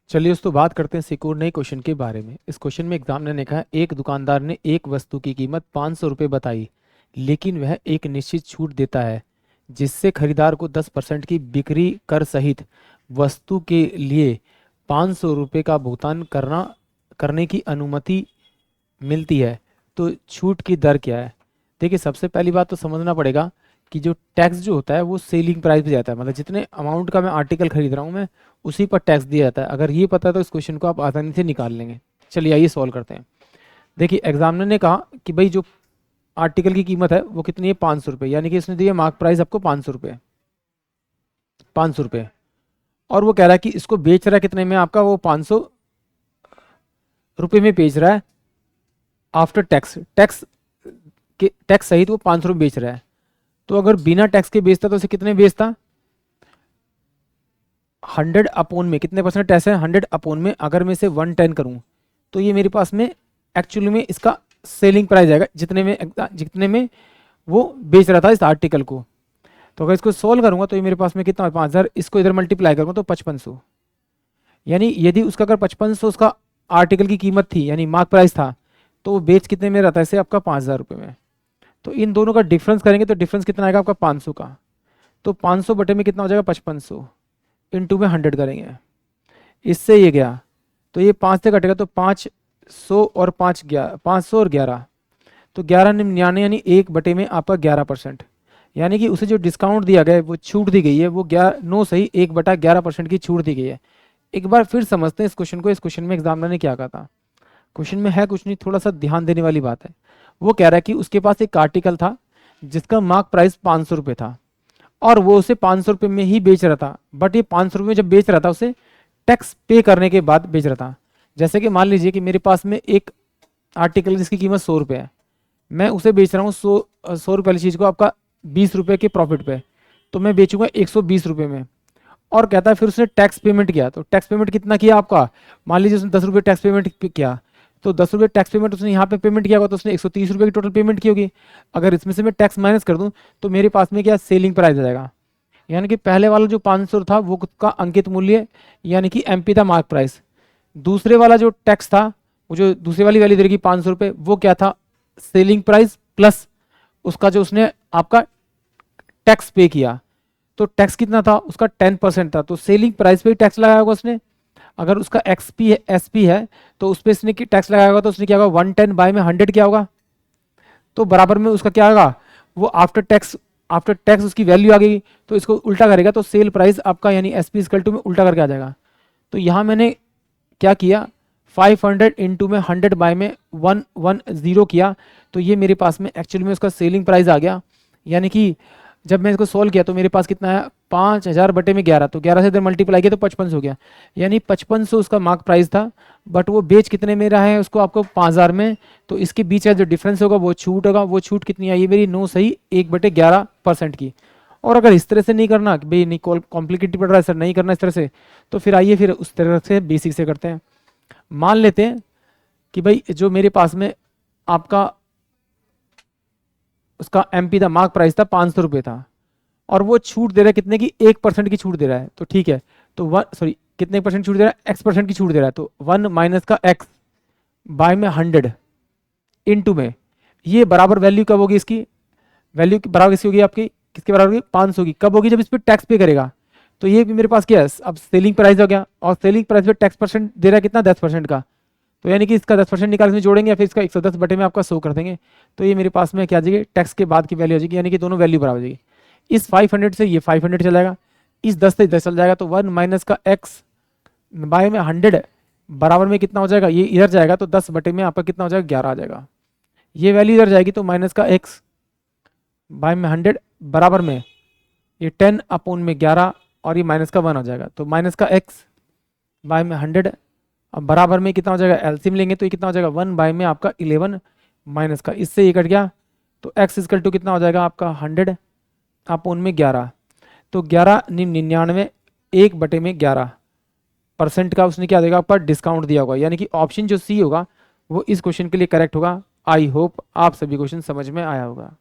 चलिए दोस्तों बात करते हैं एक और नए क्वेश्चन के बारे में। इस क्वेश्चन में एग्जामिनर ने कहा एक दुकानदार ने एक वस्तु की कीमत 500 रुपये बताई, लेकिन वह एक निश्चित छूट देता है जिससे खरीदार को 10% की बिक्री कर सहित वस्तु के लिए 500 रुपये का भुगतान करने की अनुमति मिलती है। तो छूट की दर क्या है? देखिए, सबसे पहली बात तो समझना पड़ेगा कि जो टैक्स जो होता है वो सेलिंग प्राइस पे जाता है, मतलब जितने अमाउंट का मैं आर्टिकल खरीद रहा हूँ मैं उसी पर टैक्स दिया जाता है। अगर ये पता है तो इस क्वेश्चन को आप आसानी से निकाल लेंगे। चलिए आइए सॉल्व करते हैं। देखिए, एग्जामिनर ने कहा कि भाई जो आर्टिकल की कीमत है वो कितनी है, 500 रुपये, यानी कि इसने दिया मार्क प्राइस आपको 500 रुपये, 500 रुपये। और वो कह रहा है कि इसको बेच रहा है कितने में, आपका वो 500 रुपये में बेच रहा है आफ्टर टैक्स, टैक्स सहित वो 500 रुपये बेच रहा है। तो अगर बिना टैक्स के बेचता तो उसे कितने बेचता, 100 अपॉन में कितने परसेंट टैक्स है, 100 अपॉन में अगर मैं इसे 110 करूं तो ये मेरे पास में एक्चुअली में इसका सेलिंग प्राइस आएगा जितने में वो बेच रहा था इस आर्टिकल को। तो अगर इसको सोल्व करूंगा तो ये मेरे पास में कितना, 5000, इसको इधर मल्टीप्लाई करूंगा तो 5500, यानी यदि उसका अगर 5500 उसका आर्टिकल की कीमत थी यानी मार्क प्राइस था तो वो बेच कितने में रहता है इसे, आपका 5000 रुपये में। तो इन दोनों का डिफरेंस करेंगे तो डिफरेंस कितना आएगा आपका 500 का। तो 500 बटे में कितना हो जाएगा 5500, इंटू में 100 करेंगे, इससे ये गया तो ये 5 से कटेगा तो 500 और 500 और 11, तो 1199 यानी 1 बटे में आपका 11%, यानी कि उसे जो डिस्काउंट दिया गया है वो छूट दी गई है वो 9 सही 1/11% की छूट दी गई है। एक बार फिर समझते हैं इस क्वेश्चन को। इस क्वेश्चन में एग्जामिनर ने क्या कहा था, क्वेश्चन में है कुछ नहीं, थोड़ा सा ध्यान देने वाली बात है। वो कह रहा है कि उसके पास एक आर्टिकल था जिसका मार्क प्राइस 500 रुपये था और वो उसे 500 रुपये में ही बेच रहा था, बट ये 500 रुपये में जब बेच रहा था उसे टैक्स पे करने के बाद बेच रहा था। जैसे कि मान लीजिए कि मेरे पास में एक आर्टिकल जिसकी कीमत 100 रुपये है, मैं उसे बेच रहा हूँ 100 रुपये वाली चीज़ को आपका 20 रुपये के प्रॉफिट पे, तो मैं बेचूंगा 120 रुपये में। और कहता है फिर उसने टैक्स पेमेंट किया, तो टैक्स पेमेंट कितना किया आपका, मान लीजिए उसने 10 रुपये टैक्स पेमेंट किया, तो 10 रुपये टैक्स पेमेंट उसने यहाँ पे पेमेंट किया होगा तो उसने 130 रुपये की टोटल पेमेंट की होगी। अगर इसमें से मैं टैक्स माइनस कर दूँ तो मेरे पास में क्या सेलिंग प्राइस आ जाएगा, यानी कि पहले वाला जो 500 था वो का अंकित मूल्य यानी कि एमपी था मार्क प्राइस। दूसरे वाला जो टैक्स था, वो जो दूसरी वाली वैल्यू देगी 500 रुपये, वो क्या था सेलिंग प्राइस प्लस उसका जो उसने आपका टैक्स पे किया। तो टैक्स कितना था उसका 10% था, तो सेलिंग प्राइस पे ही टैक्स लगाया होगा उसने। अगर उसका एक्सपी है एसपी है तो उस पर इसने टैक्स लगाया होगा, तो उसने क्या होगा 110 बाय में 100 क्या होगा, तो बराबर में उसका क्या होगा वो आफ्टर टैक्स उसकी वैल्यू आ गई। तो इसको उल्टा करेगा तो सेल प्राइस आपका यानी एसपी इक्वल टू में उल्टा करके आ जाएगा। तो यहाँ मैंने क्या किया 500 इंटू में 100 बाय में 110 किया, तो ये मेरे पास में एक्चुअली में उसका सेलिंग प्राइस आ गया। यानी कि जब मैं इसको सोल्व किया तो मेरे पास कितना है 5000 बटे में 11, तो 11 से इधर मल्टीप्लाई किया तो 5500 हो गया, यानी 5500 उसका मार्क प्राइस था, बट वो बेच कितने में रहा है उसको आपको 5000 में। तो इसके बीच का जो डिफरेंस होगा वो छूट होगा, वो छूट कितनी आई मेरी 9 सही 1/11% की। और अगर इस तरह से नहीं करना कि भाई नहीं कॉम्प्लिकेटेड पड़ रहा है सर नहीं करना इस तरह से, तो फिर आइए फिर उस तरह से बेसिक से करते हैं। मान लेते हैं कि भाई जो मेरे पास में आपका उसका एमपी था मार्क प्राइस था 500 रुपये था और वो छूट दे रहा है कितने की 1% की छूट दे रहा है, तो ठीक है तो कितने परसेंट छूट दे रहा है x% की छूट दे रहा है, तो 1 माइनस का x बाय में 100 इनटू में ये बराबर वैल्यू कब होगी, इसकी वैल्यू बराबर किसकी होगी आपकी, किसके बराबर होगी 500 की, कब होगी जब इस पर टैक्स पे करेगा। तो ये भी मेरे पास क्या है अब सेलिंग प्राइस हो गया और सेलिंग प्राइस पे टैक्स परसेंट दे रहा है कितना 10% का, तो यानी कि इसका 10% निकाल इसमें जोड़ेंगे या फिर इसका 110 बटे में आपका 100 कर देंगे, तो ये मेरे पास में क्या आ जाएगी टैक्स के बाद की वैल्यू आ जाएगी, यानी कि दोनों वैल्यू बराबर हो जाएगी। इस 500 से ये 500 चल जाएगा, इस 10 से 10 चल जाएगा, तो 1 माइनस का x बाय में 100 बराबर में कितना हो जाएगा, ये इधर जाएगा तो 10 बटे में आपका कितना हो जाएगा 11 आ जाएगा। ये वैल्यू इधर जाएगी तो माइनस का x बाय में 100 बराबर में ये 10 अपॉन में 11 और ये माइनस का 1 हो जाएगा, तो माइनस का x बाय में 100 अब बराबर में कितना हो जाएगा, एलसीएम लेंगे तो ये कितना हो जाएगा 1 बाय में आपका 11 माइनस का, इससे ये कट गया तो x इक्वल टू कितना हो जाएगा आपका 100 अपॉन में 11, तो 1199 1 बटे में 11% का उसने क्या देगा आपका डिस्काउंट दिया होगा, यानी कि ऑप्शन जो सी होगा वो इस क्वेश्चन के लिए करेक्ट होगा। आई होप आप सभी क्वेश्चन समझ में आया होगा।